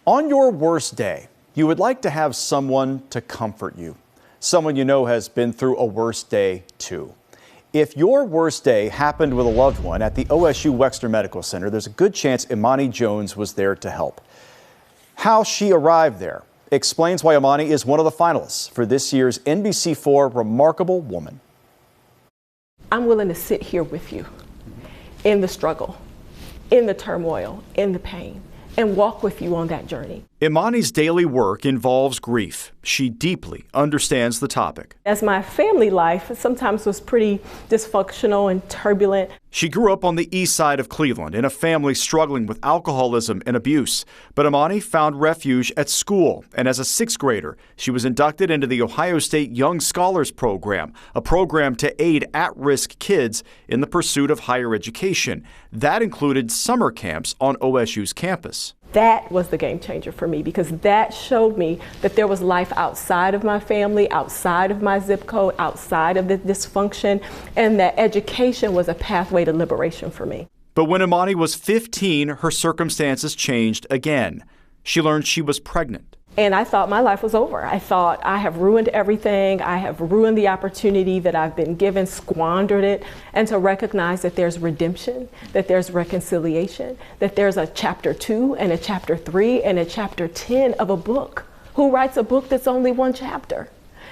On your worst day, you would like to have someone to comfort you. Someone you know has been through a worse day too. If your worst day happened with a loved one at the OSU Wexner Medical Center, there's a good chance Imani Jones was there to help. How she arrived there explains why Imani is one of the finalists for this year's NBC4 Remarkable Woman. I'm willing to sit here with you in the struggle, in the turmoil, in the pain, and walk with you on that journey. Imani's daily work involves grief. She deeply understands the topic. As my family life sometimes was pretty dysfunctional and turbulent. She grew up on the east side of Cleveland in a family struggling with alcoholism and abuse. But Imani found refuge at school, and as a sixth grader, she was inducted into the Ohio State Young Scholars Program, a program to aid at-risk kids in the pursuit of higher education. That included summer camps on OSU's campus. That was the game changer for me, because that showed me that there was life outside of my family, outside of my zip code, outside of the dysfunction, and that education was a pathway to liberation for me. But when Imani was 15, her circumstances changed again. She learned she was pregnant. And I thought my life was over. I thought, I have ruined everything. I have ruined the opportunity that I've been given, squandered it. And to recognize that there's redemption, that there's reconciliation, that there's a chapter 2 and a chapter 3 and a chapter 10 of a book. Who writes a book that's only one chapter?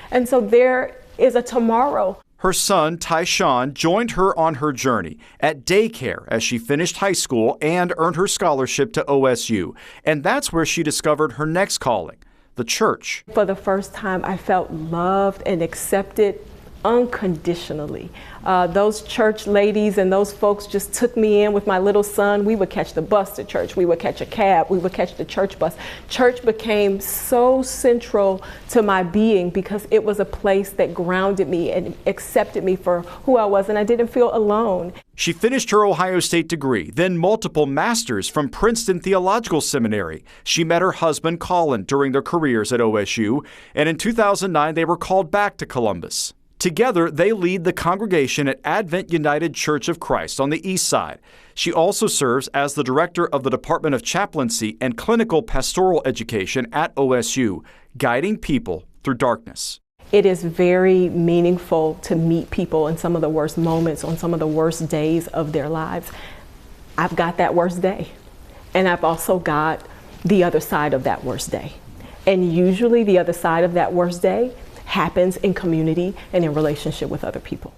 And so there is a tomorrow. Her son, Tyshawn, joined her on her journey at daycare as she finished high school and earned her scholarship to OSU. And that's where she discovered her next calling, the church. For the first time, I felt loved and accepted unconditionally. Those church ladies and those folks just took me in with my little son. We would catch the bus to church. We would catch a cab. We would catch the church bus. Church became so central to my being because it was a place that grounded me and accepted me for who I was, and I didn't feel alone. She finished her Ohio State degree, then multiple masters from Princeton Theological Seminary. She met her husband, Colin, during their careers at OSU, and in 2009 they were called back to Columbus. Together, they lead the congregation at Advent United Church of Christ on the east side. She also serves as the director of the Department of Chaplaincy and Clinical Pastoral Education at OSU, guiding people through darkness. It is very meaningful to meet people in some of the worst moments, on some of the worst days of their lives. I've got that worst day, and I've also got the other side of that worst day. And usually the other side of that worst day happens in community and in relationship with other people.